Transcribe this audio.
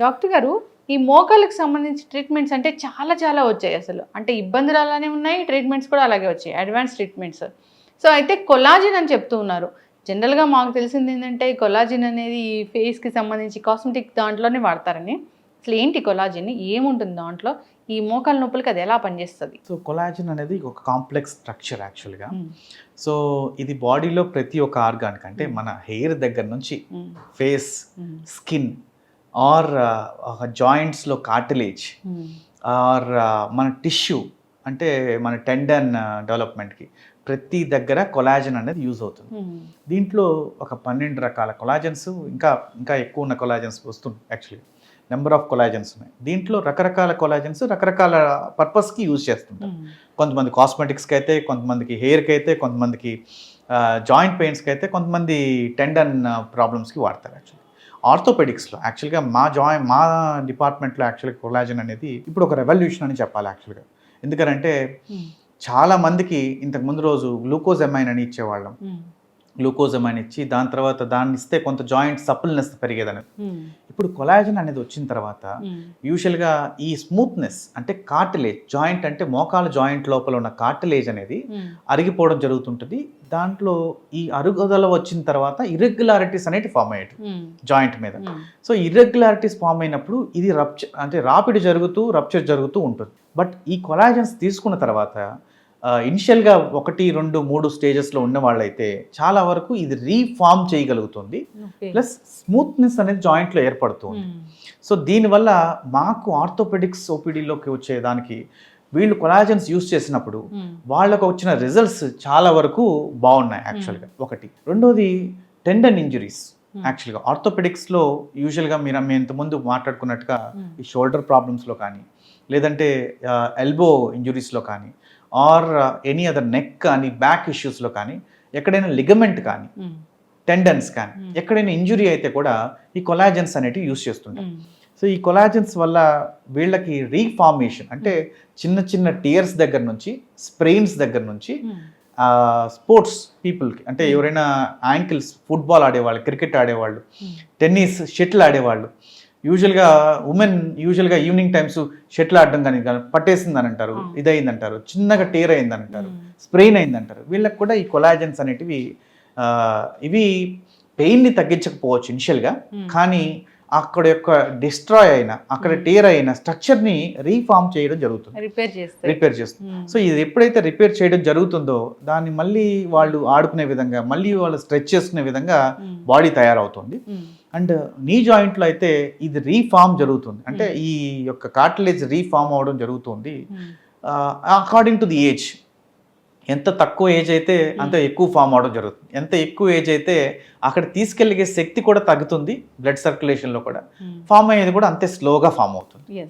Doctor గారు, ఈ మోకాళ్ళకి సంబంధించి ట్రీట్మెంట్స్ అంటే చాలా చాలా వచ్చాయి అసలు. అంటే ఇబ్బందులు అలానే ఉన్నాయి, ట్రీట్మెంట్స్ కూడా అలాగే వచ్చాయి, అడ్వాన్స్ ట్రీట్మెంట్స్. సో అయితే కొలాజిన్ అని చెప్తూ ఉన్నారు. జనరల్గా మాకు తెలిసింది ఏంటంటే కొలాజిన్ అనేది ఈ ఫేస్కి సంబంధించి కాస్మెటిక్ దాంట్లోనే వాడతారని. అసలు ఏంటి కొలాజిన్, ఏముంటుంది దాంట్లో, ఈ మోకాళ్ళ నొప్పులకి అది ఎలా పనిచేస్తుంది? సో కొలాజిన్ అనేది ఒక కాంప్లెక్స్ స్ట్రక్చర్ యాక్చువల్గా. సో ఇది బాడీలో ప్రతి ఒక్క ఆర్గాన్కి, అంటే మన హెయిర్ దగ్గర నుంచి ఫేస్, స్కిన్ ఆర్ జాయింట్స్లో కార్టిలేజ్ ఆర్ మన టిష్యూ, అంటే మన టెండన్ డెవలప్మెంట్కి ప్రతి దగ్గర కొలాజన్ అనేది యూజ్ అవుతుంది. దీంట్లో ఒక 12 రకాల కొలాజన్స్, ఇంకా ఇంకా ఎక్కువ ఉన్న కొలాజన్స్ వస్తుంది. యాక్చువల్లీ నెంబర్ ఆఫ్ కొలాజన్స్ ఉన్నాయి. దీంట్లో రకరకాల కొలాజన్స్ రకరకాల పర్పస్కి యూజ్ చేస్తుంటారు. కొంతమంది కాస్మెటిక్స్కి అయితే, కొంతమందికి హెయిర్కి అయితే, కొంతమందికి జాయింట్ పెయిన్స్కి అయితే, కొంతమంది టెండన్ ప్రాబ్లమ్స్కి వాడతారు. యాక్చువల్లీ ఆర్థోపెడిక్స్లో యాక్చువల్గా మా డిపార్ట్మెంట్లో యాక్చువల్గా కొలాజన్ అనేది ఇప్పుడు ఒక రెవల్యూషన్ అని చెప్పాలి యాక్చువల్గా. ఎందుకంటే చాలా మందికి ఇంతకుముందు రోజు గ్లూకోజ్ ఎమైన్ అని ఇచ్చేవాళ్ళం. గ్లూకోజ్ ఎమైన్ ఇచ్చి దాని తర్వాత దాన్ని ఇస్తే కొంత జాయింట్ సపుల్నెస్ పెరిగేదని. ఇప్పుడు కొలాజన్ అనేది వచ్చిన తర్వాత యూజువల్గా ఈ స్మూత్నెస్, అంటే కార్టిలేజ్ జాయింట్, అంటే మోకాల జాయింట్ లోపల ఉన్న కార్టిలేజ్ అనేది అరిగిపోవడం జరుగుతుంటుంది. దాంట్లో ఈ అరుగుదల వచ్చిన తర్వాత ఇర్రెగ్యులారిటీస్ అనేవి ఫామ్ అయ్యేది జాయింట్ మీద. సో ఇర్రెగ్యులారిటీస్ ఫామ్ అయినప్పుడు ఇది రప్చర్, అంటే రాపిడి జరుగుతూ రప్చర్ జరుగుతూ ఉంటుంది. బట్ ఈ కొలాజన్స్ తీసుకున్న తర్వాత ఇనిషియల్గా 1, 2, 3 స్టేజెస్లో ఉన్న వాళ్ళైతే చాలా వరకు ఇది రీఫార్మ్ చేయగలుగుతుంది. ప్లస్ స్మూత్నెస్ అనేది జాయింట్లో ఏర్పడుతుంది. సో దీనివల్ల మాకు ఆర్థోపెడిక్స్ ఓపీడీలోకి వచ్చేదానికి వీళ్ళు కొలాజన్స్ యూజ్ చేసినప్పుడు వాళ్ళకు వచ్చిన రిజల్ట్స్ చాలా వరకు బాగున్నాయి యాక్చువల్గా. ఒకటి. రెండోది టెండన్ ఇంజురీస్. యాక్చువల్గా ఆర్థోపెడిక్స్లో యూజువల్గా మేము ఇంతకుముందు మాట్లాడుకున్నట్టుగా ఈ షోల్డర్ ప్రాబ్లమ్స్లో కానీ, లేదంటే ఎల్బో ఇంజురీస్లో కానీ, ఆర్ ఎనీ అదర్ నెక్ కానీ, బ్యాక్ ఇష్యూస్లో కానీ, ఎక్కడైనా లిగమెంట్ కానీ, టెండన్స్ కానీ ఎక్కడైనా ఇంజురీ అయితే కూడా ఈ కొలాజన్స్ అనేటివి యూజ్ చేస్తుంటాం. సో ఈ కొలాజన్స్ వల్ల వీళ్ళకి రీఫార్మేషన్, అంటే చిన్న చిన్న టియర్స్ దగ్గర నుంచి, స్ప్రెయిన్స్ దగ్గర నుంచి, స్పోర్ట్స్ పీపుల్కి, అంటే ఎవరైనా యాంకిల్స్, ఫుట్బాల్ ఆడేవాళ్ళు, క్రికెట్ ఆడేవాళ్ళు, టెన్నిస్, షటిల్ ఆడేవాళ్ళు, యూజువల్గా ఉమెన్ యూజువల్గా ఈవినింగ్ టైమ్స్ షటిల్ ఆడడం కానీ పట్టేసిందని అంటారు, ఇదయిందంటారు, చిన్నగా టేర్ అయిందని అంటారు, స్ప్రెయిన్ అయిందంటారు. వీళ్ళకి కూడా ఈ కొలాజన్స్ అనేటివి ఇవి పెయిన్ని తగ్గించకపోవచ్చు ఇనిషియల్గా, కానీ అక్కడ యొక్క డిస్ట్రాయ్ అయిన, అక్కడ టేర్ అయిన స్ట్రక్చర్ని రీఫార్మ్ చేయడం జరుగుతుంది, రిపేర్ చేస్తుంది. సో ఇది ఎప్పుడైతే రిపేర్ చేయడం జరుగుతుందో దాన్ని మళ్ళీ వాళ్ళు ఆడుకునే విధంగా, మళ్ళీ వాళ్ళు స్ట్రెచ్ చేసుకునే విధంగా బాడీ తయారవుతుంది. అండ్ నీ జాయింట్లో అయితే ఇది రీఫార్మ్ జరుగుతుంది, అంటే ఈ యొక్క కార్టిలేజ్ రీఫార్మ్ అవడం జరుగుతుంది అకార్డింగ్ టు ది ఏజ్. ఎంత తక్కువ ఏజ్ అయితే అంత ఎక్కువ ఫామ్ అవడం జరుగుతుంది. ఎంత ఎక్కువ ఏజ్ అయితే అక్కడ తీసుకెళ్ళే శక్తి కూడా తగ్గుతుంది, బ్లడ్ సర్క్యులేషన్లో కూడా ఫామ్ అయ్యేది కూడా అంతే స్లోగా ఫామ్ అవుతుంది.